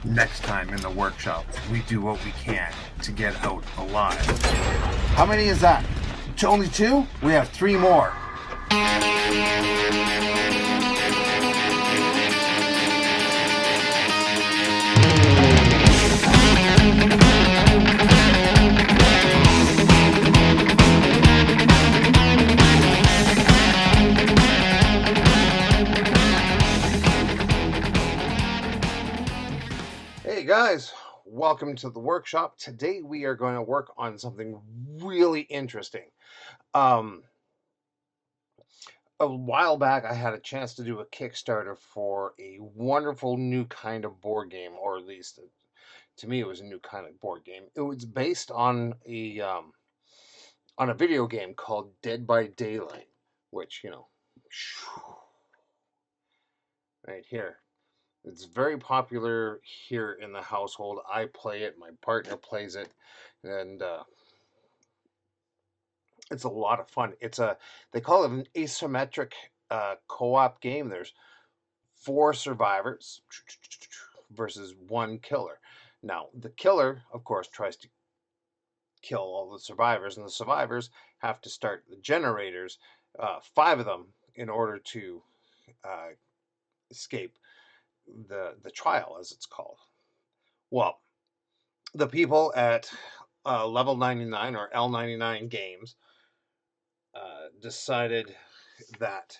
Next time in the workshop, we do what we can to get out alive. How many is that? Only 2? We have 3 more. Hey guys, welcome to the workshop. Today we are going to work on something really interesting. A while back I had a chance to do a Kickstarter for a wonderful new kind of board game, or at least to me it was a new kind of board game. It was based on a video game called Dead by Daylight, which, right here. It's very popular here in the household. I play it, my partner plays it, and it's a lot of fun. They call it an asymmetric co-op game. There's 4 survivors versus 1 killer. Now, the killer, of course, tries to kill all the survivors, and the survivors have to start the generators, 5 of them, in order to escape the trial, as it's called. Well, the people at Level 99 or L99 Games decided that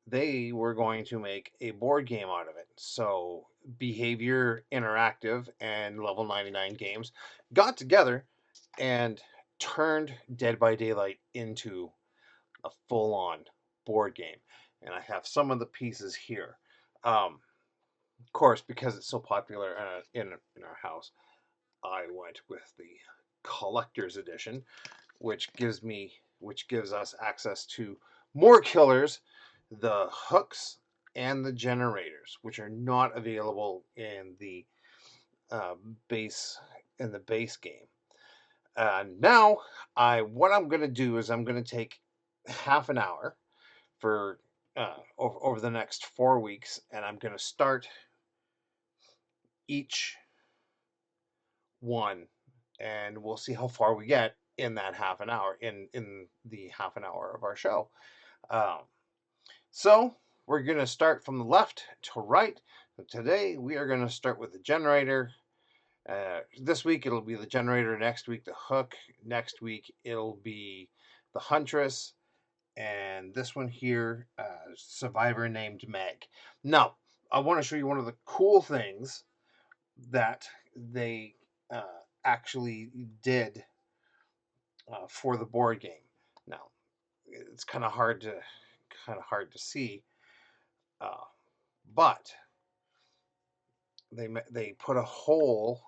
they were going to make a board game out of it. So Behavior Interactive and Level 99 Games got together and turned Dead by Daylight into a full-on board game. And I have some of the pieces here. Of course, because it's so popular in our house, I went with the collector's edition, which gives us access to more killers, the hooks, and the generators, which are not available in the base game. Now, what I'm going to do is I'm going to take half an hour for over the next 4 weeks, and I'm going to start each one, and we'll see how far we get in that half an hour, in the half an hour of our show. So we're going to start from the left to right. Today we are going to start with the generator. This week it'll be the generator, next week the hook, next week it'll be the huntress, and this one here, survivor named Meg. Now, I want to show you one of the cool things that they actually did for the board game. Now, it's kind of hard to see, but they put a hole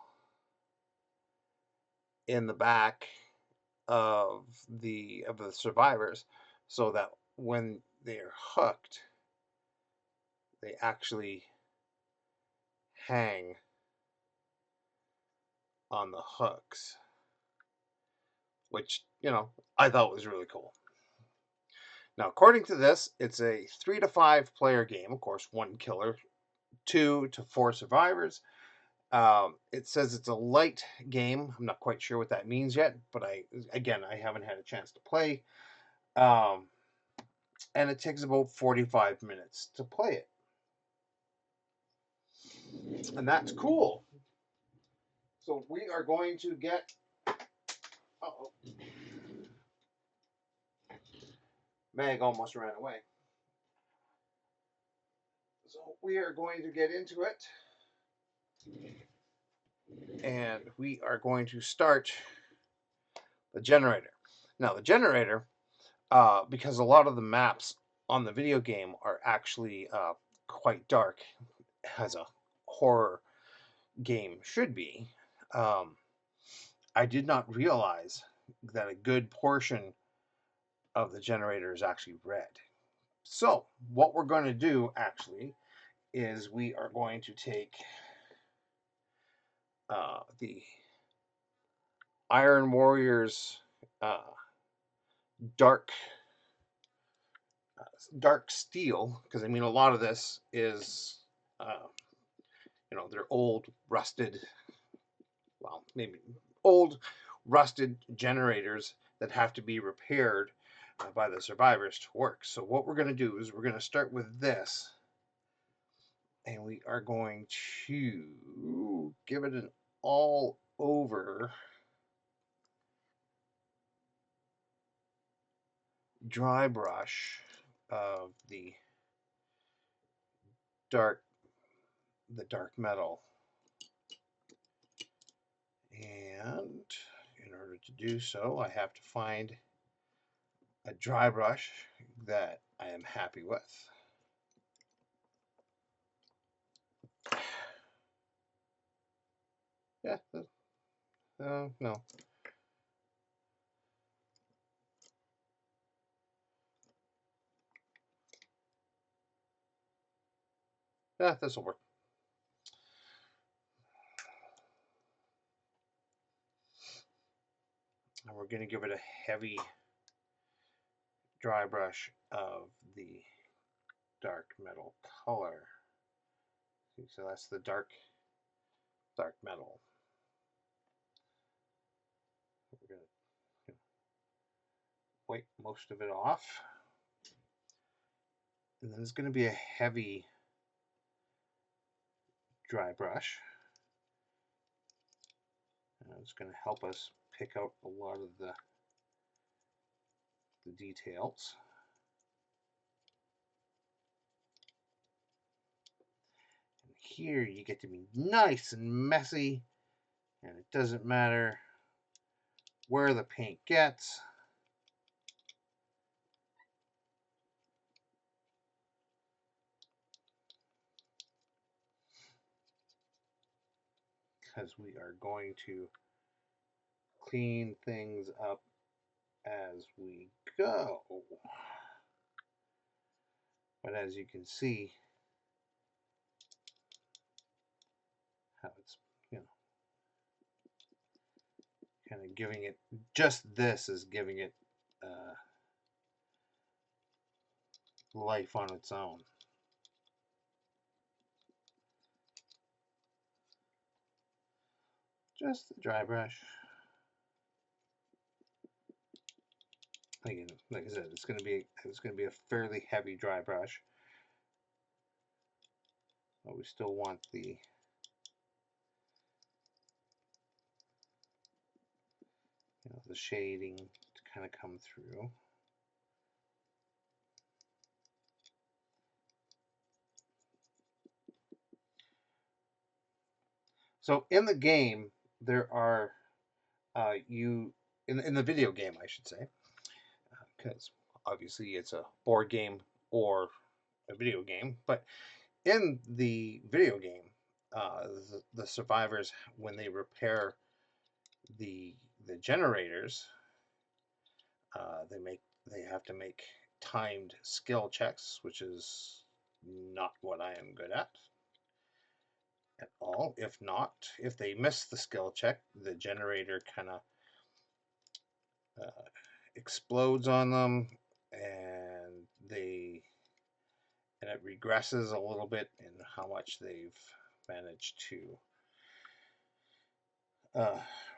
in the back of the survivors so that when they're hooked, they actually hang on the hooks, which, I thought was really cool. Now, according to this, it's a 3 to 5 player game. Of course, 1 killer, 2 to 4 survivors. It says it's a light game. I'm not quite sure what that means yet, but I haven't had a chance to play. And it takes about 45 minutes to play it. And that's cool. So we are going to get... Uh-oh. Meg almost ran away. So we are going to get into it. And we are going to start the generator. Now, the generator, because a lot of the maps on the video game are actually quite dark, as a horror game should be, I did not realize that a good portion of the generator is actually red. So what we're going to do actually is we are going to take the Iron Warriors dark steel, because a lot of this is they're old, rusted, well, maybe old, rusted generators that have to be repaired by the survivors to work. So what we're going to do is we're going to start with this, and we are going to give it an all over dry brush of the dark metal. And in order to do so, I have to find a dry brush that I am happy with. Yeah, no. Yeah, this will work. And we're going to give it a heavy dry brush of the dark metal color. So that's the dark metal. We're going to wipe most of it off. And then it's going to be a heavy dry brush. And it's going to help us pick out a lot of the details. And here you get to be nice and messy, and it doesn't matter where the paint gets. Because we are going to clean things up as we go. But as you can see, how it's, kind of giving it, just this is giving it life on its own. Just the dry brush. Again, like I said, it's going to be a fairly heavy dry brush. But we still want the the shading to kind of come through. So in the game, there are in the video game, I should say, because obviously it's a board game or a video game. But in the video game, the survivors, when they repair the generators, they have to make timed skill checks, which is not what I am good at all. If they miss the skill check, the generator kind of explodes on them, and it regresses a little bit in how much they've managed to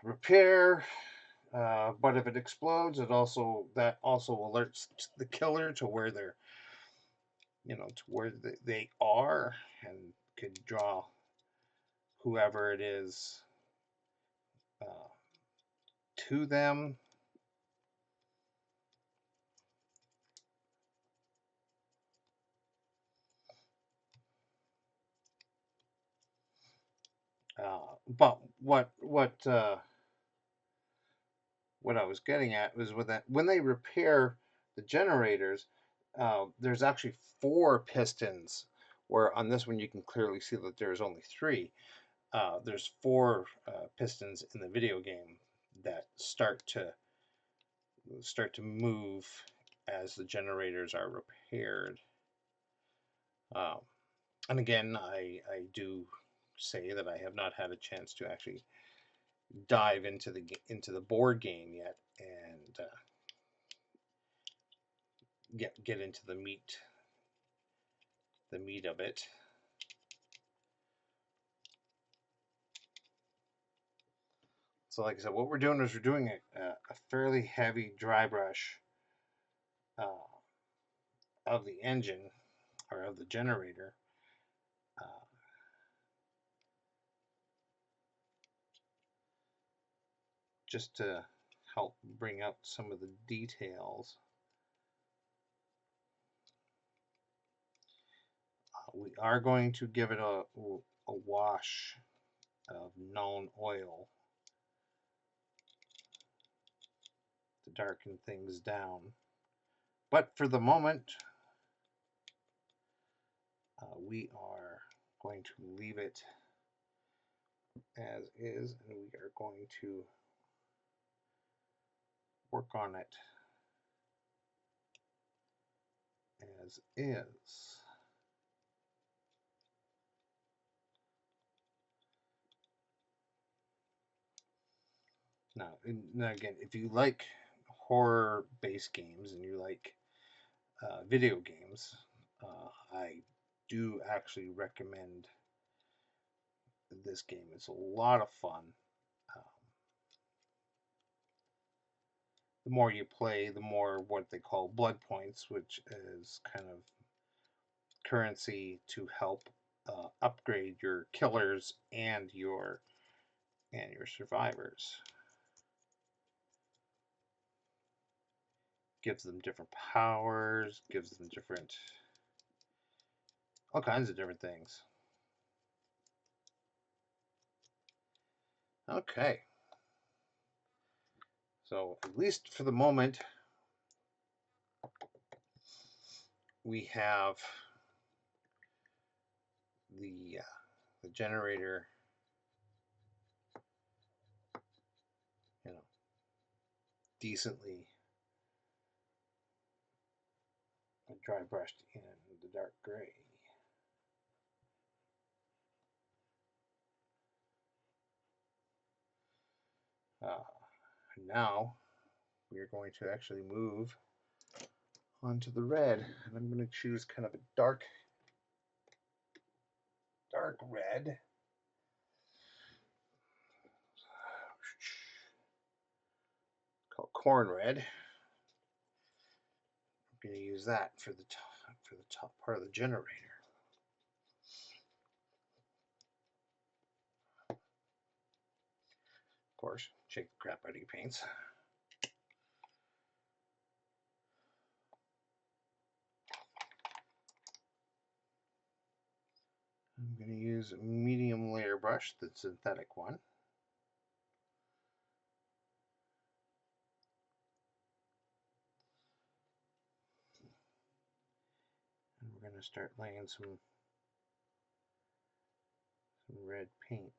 repair. But if it explodes, that also alerts the killer to where they're, to where they are, and could draw whoever it is to them. But what I was getting at was with that, when they repair the generators, there's actually 4 pistons, where on this one you can clearly see that there's only 3. There's 4 pistons in the video game that start to move as the generators are repaired. And again, I do say that I have not had a chance to actually dive into the board game yet, and get into the meat of it. So like I said, what we're doing is we're doing a fairly heavy dry brush of the engine or of the generator. Just to help bring out some of the details. We are going to give it a wash of known oil to darken things down. But for the moment, we are going to leave it as is, and we are going to work on it as is. Now again, if you like horror-based games and you like video games, I do actually recommend this game. It's a lot of fun. The more you play, the more what they call blood points, which is kind of currency to help upgrade your killers and your survivors. Gives them different powers, gives them all kinds of different things. Okay. So at least for the moment, we have the generator, decently dry brushed in the dark gray. Now we are going to actually move onto the red, and I'm going to choose kind of a dark red. Called corn red. I'm going to use that for the top part of the generator. Of course, shake the crap out of your paints. I'm going to use a medium layer brush, the synthetic one. And we're going to start laying some red paint.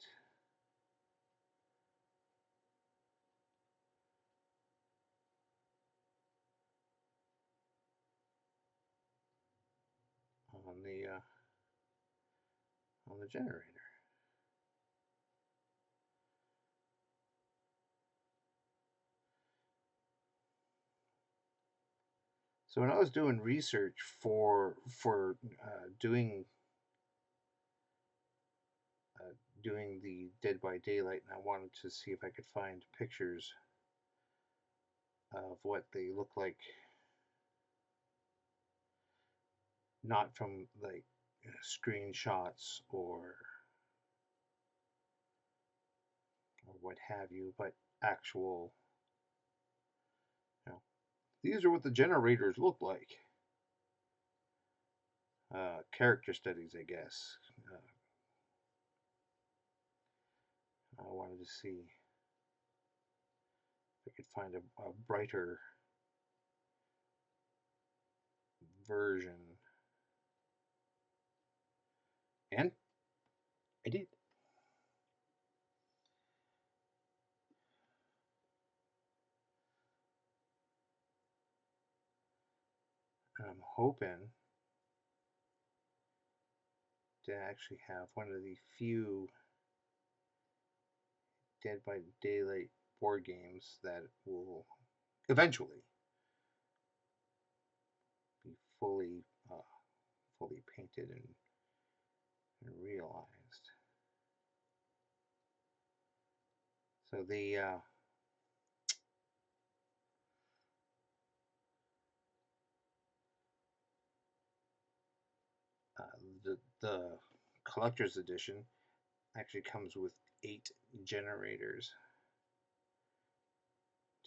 On the generator. So when I was doing research for doing the Dead by Daylight, and I wanted to see if I could find pictures of what they look like, not from like screenshots or what have you, but actual, these are what the generators look like. Character studies, I guess. I wanted to see if I could find a brighter version. And I did. And I'm hoping to actually have one of the few Dead by Daylight board games that will eventually be fully painted and realized. So the collector's edition actually comes with 8 generators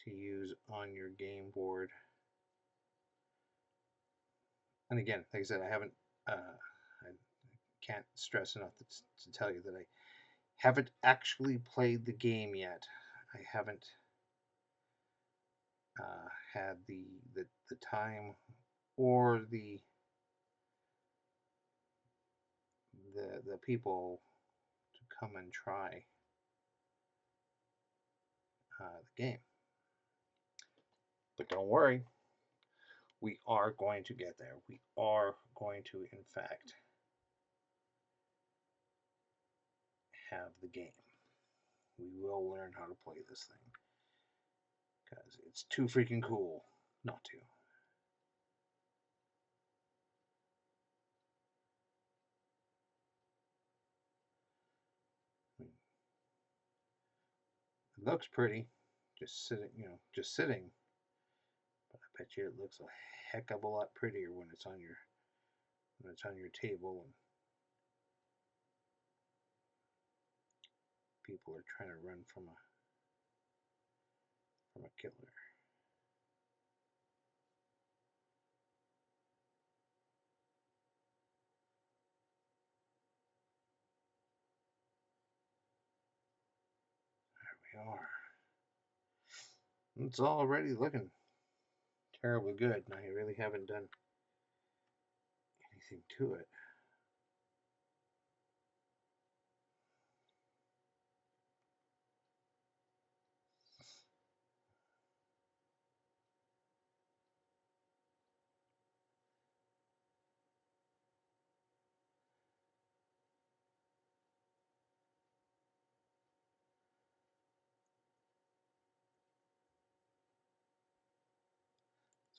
to use on your game board. And again, like I said, I can't stress enough to tell you that I haven't actually played the game yet. I haven't had the time or the people to come and try the game. But don't worry, we are going to get there. We are going to, in fact, have the game. We will learn how to play this thing because it's too freaking cool not to. I mean, it looks pretty, just sitting. But I bet you it looks a heck of a lot prettier when it's on your table and people are trying to run from a killer. There we are. It's already looking terribly good. Now you really haven't done anything to it.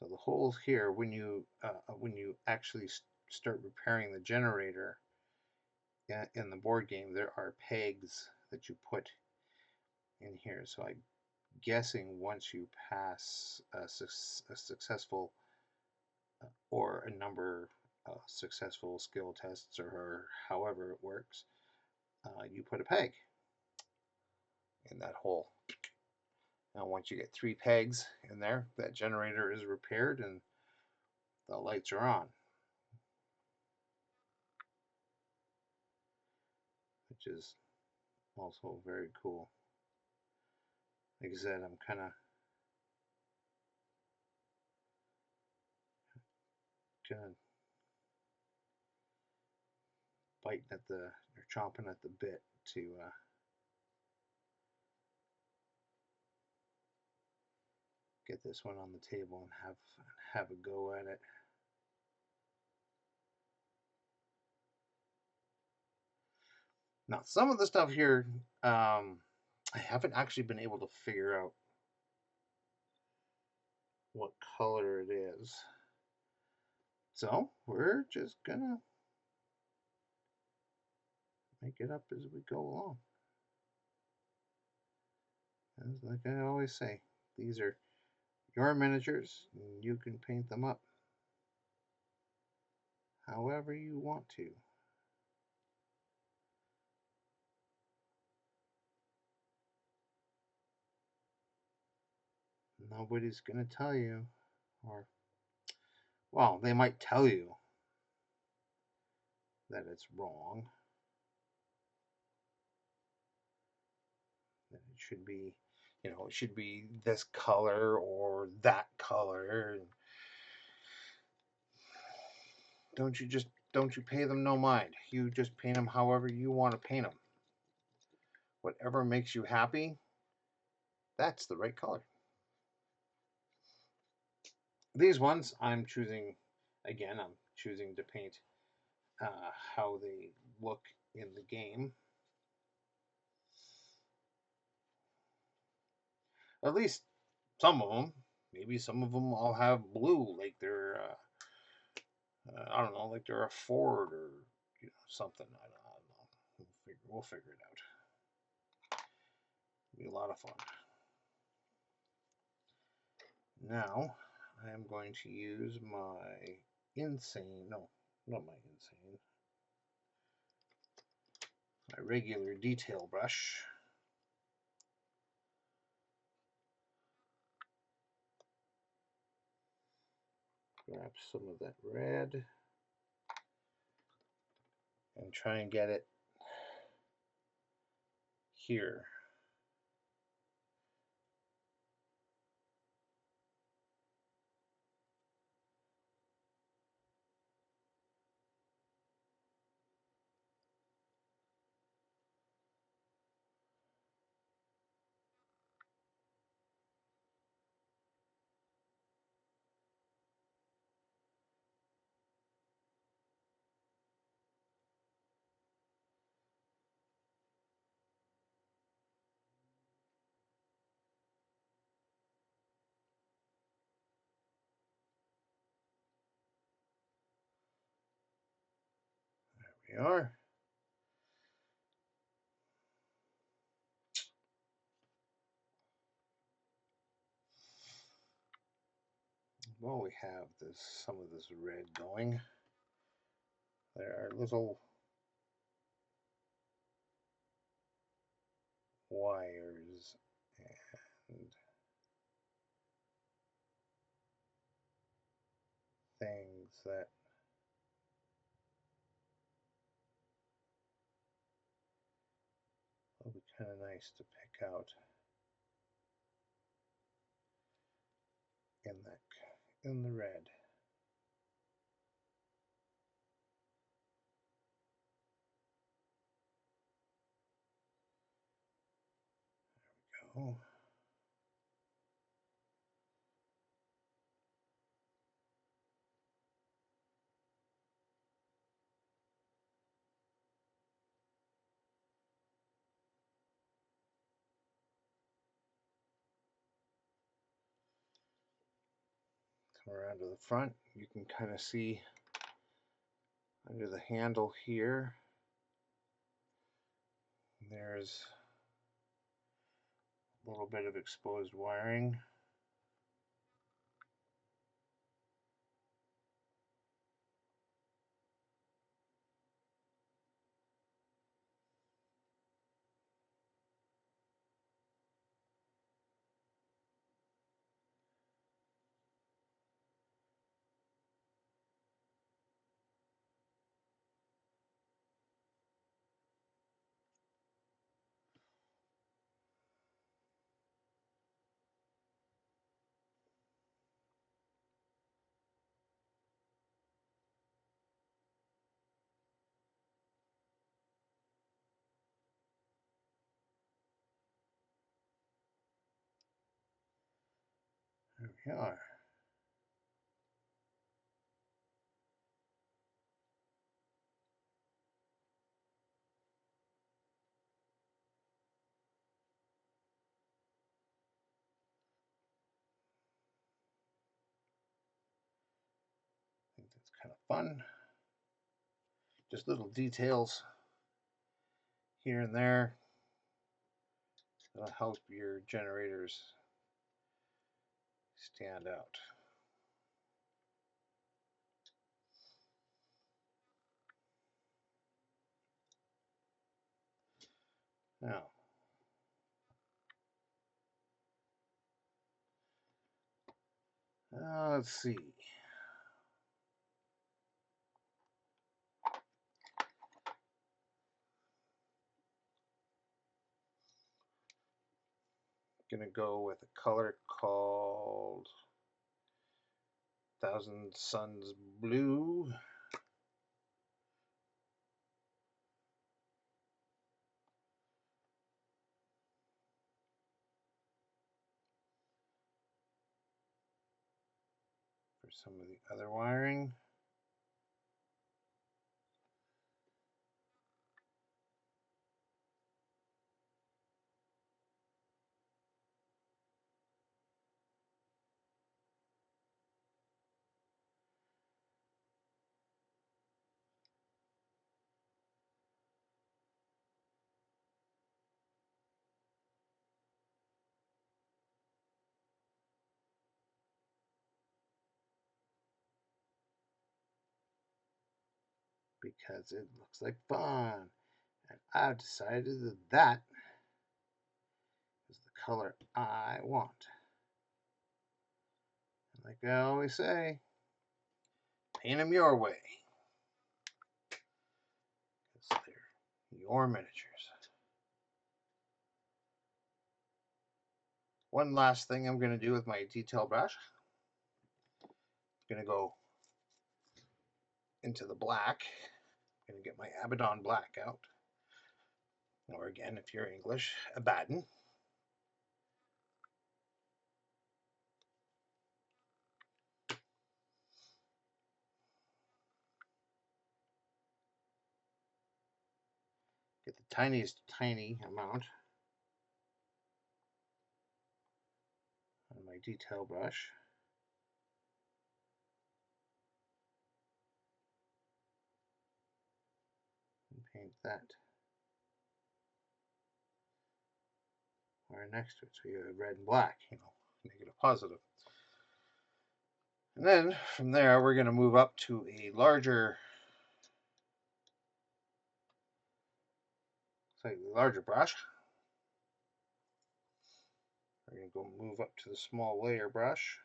So the holes here, when you actually start repairing the generator in the board game, there are pegs that you put in here. So I'm guessing once you pass a successful or a number of successful skill tests or however it works, you put a peg in that hole. Now once you get 3 pegs in there, that generator is repaired and the lights are on, which is also very cool. Like I said, I'm kind of biting at or chomping at the bit to get this one on the table and have a go at it. Now, some of the stuff here, I haven't actually been able to figure out what color it is. So we're just gonna make it up as we go along. As like I always say, these are your miniatures, and you can paint them up however you want to. Nobody's gonna tell you, or well, they might tell you that it's wrong, that it should be, it should be this color or that color. Don't you pay them no mind. You just paint them however you want to paint them. Whatever makes you happy, that's the right color. These ones I'm choosing to paint how they look in the game. At least some of them. Maybe some of them all have blue, like they're I don't know, like they're a Ford or something. I don't know. We'll figure it out. Be a lot of fun. Now, I am going to use my insane, no, not my insane, my regular detail brush. Grab some of that red and try and get it here. There we are. Well, we have some of this red going. There are little wires and things that will be kind of nice to pick out in the red. There we go. Come around to the front. You can kind of see under the handle here, there's a little bit of exposed wiring. There we are. I think that's kind of fun. Just little details here and there that'll help your generators stand out. Now, let's see. Gonna go with a color called Thousand Suns Blue. For some of the other wiring. because it looks like fun. And I've decided that that is the color I want. And like I always say, paint them your way. Because they're your miniatures. One last thing I'm going to do with my detail brush. I'm going to go into the black. I'm going to get my Abaddon black out. Or again, if you're English, Abaddon. Get the tiniest tiny amount on my detail brush. And paint that wire next to it. So you have red and black, negative, positive. And then from there, we're going to move up to a larger, slightly larger brush. We're going to go move up to the small layer brush,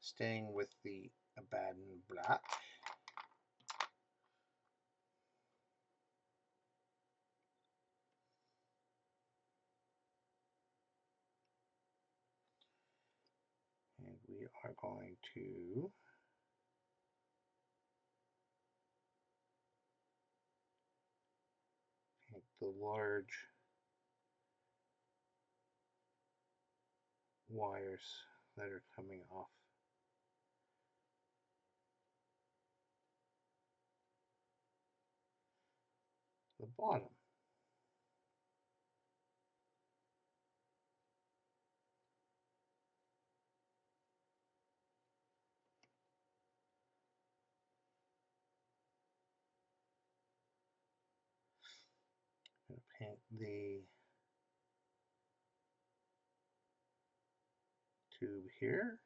staying with the Abaddon black. And we are going to paint the large wires that are coming off the bottom. I'm going to paint the tube here.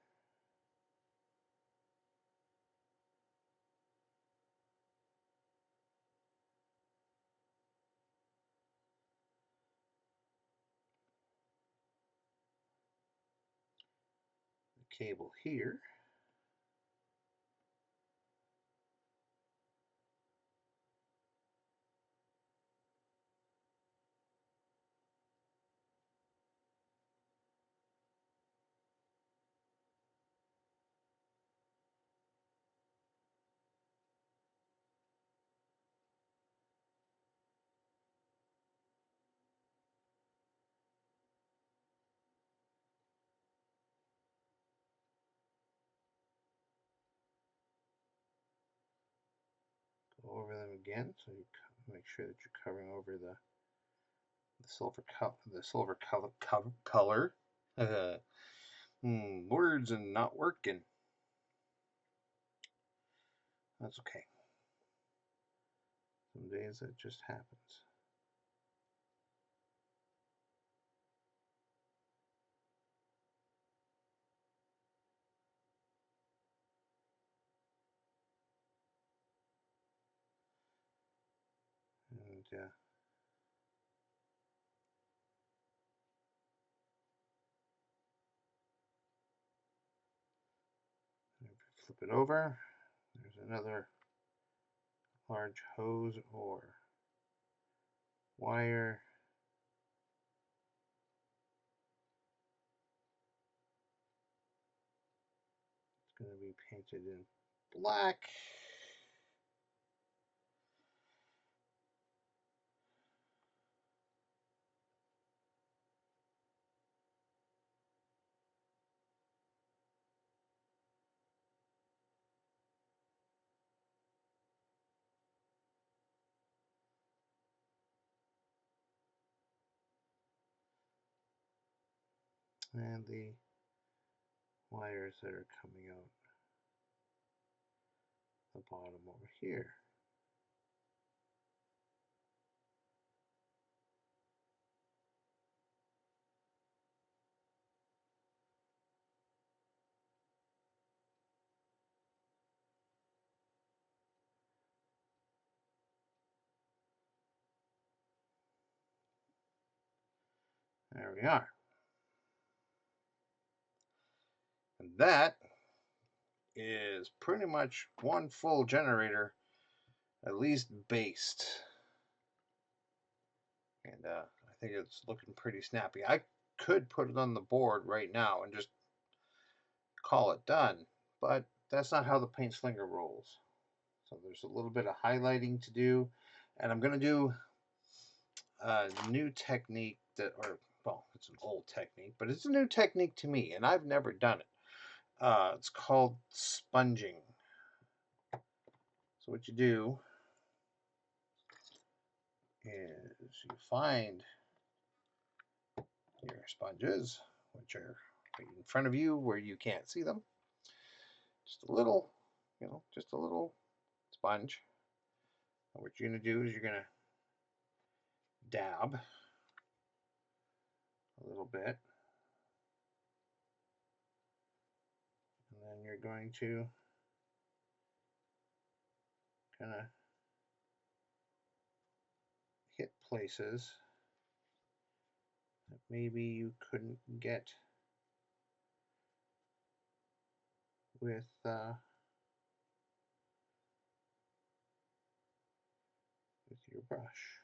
The cable here. Go over them again, so you make sure that you're covering over the silver color. Words and not working. That's okay. Some days that just happens. And flip it over. There's another large hose or wire. It's going to be painted in black. And the wires that are coming out the bottom over here. There we are. And that is pretty much one full generator, at least based. And I think it's looking pretty snappy. I could put it on the board right now and just call it done, but that's not how the paint slinger rolls. So there's a little bit of highlighting to do, and I'm going to do a new technique that, or well, it's an old technique, but it's a new technique to me, and I've never done it. It's called sponging. So what you do is you find your sponges, which are right in front of you where you can't see them. Just a little, just a little sponge. And what you're going to do is you're going to dab a little bit. And then you're going to kind of hit places that maybe you couldn't get with your brush.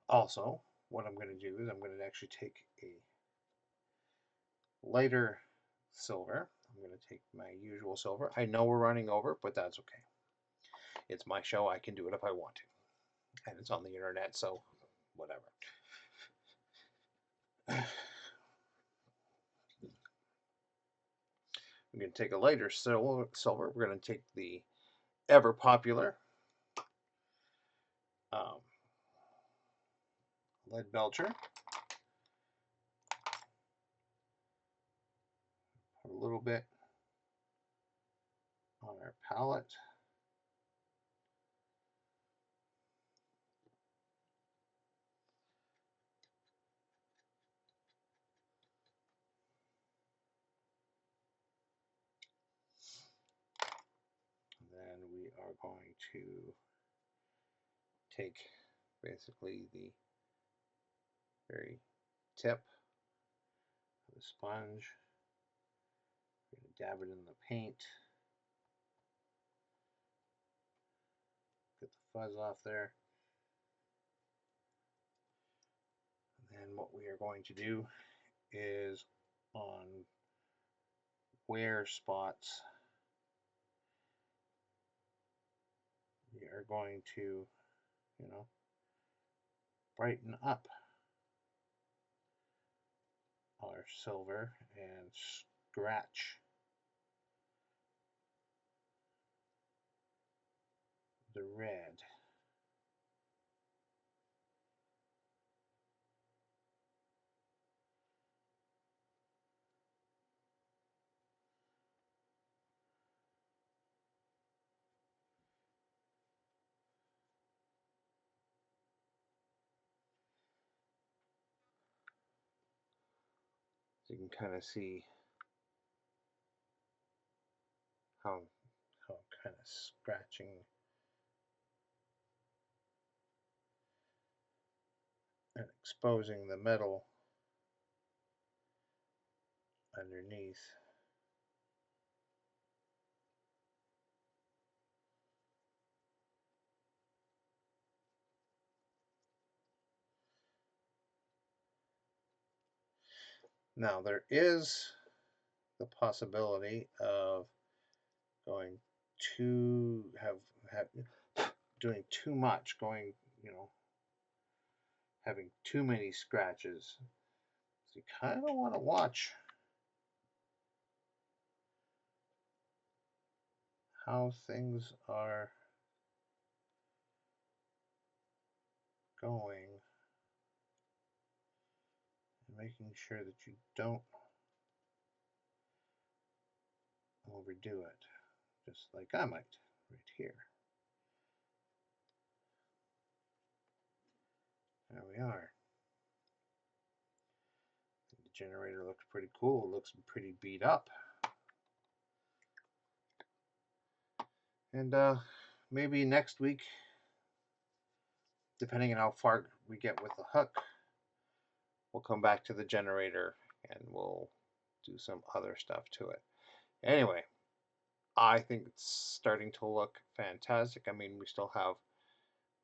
Also, what I'm going to do is I'm going to actually take a lighter silver. I'm going to take my usual silver. I know we're running over, but that's okay. It's my show. I can do it if I want to. And it's on the internet, so whatever. I'm going to take a lighter silver. We're going to take the ever popular lead belcher. Put a little bit on our palette. Then we are going to take basically the very tip of the sponge. We're going to dab it in the paint. Get the fuzz off there. And then what we are going to do is on wear spots, we are going to, brighten up our silver and scratch the red. So you can kind of see how kind of scratching and exposing the metal underneath. Now there is the possibility of going too doing too much, going having too many scratches. So you kind of want to watch how things are going and making sure that you don't overdo it, just like I might right here. There we are. The generator looks pretty cool. It looks pretty beat up. And maybe next week depending on how far we get with the hook, we'll come back to the generator and we'll do some other stuff to it. Anyway, I think it's starting to look fantastic. I mean, we still have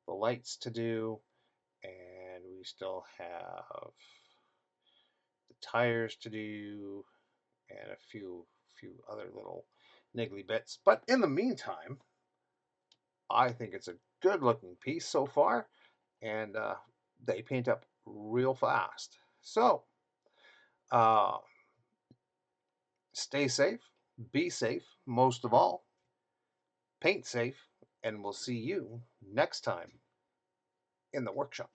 the lights to do, and we still have the tires to do, and a few other little niggly bits. But in the meantime, I think it's a good looking piece so far, and they paint up real fast. So uh, stay safe, be safe, most of all, paint safe, and we'll see you next time in the workshop.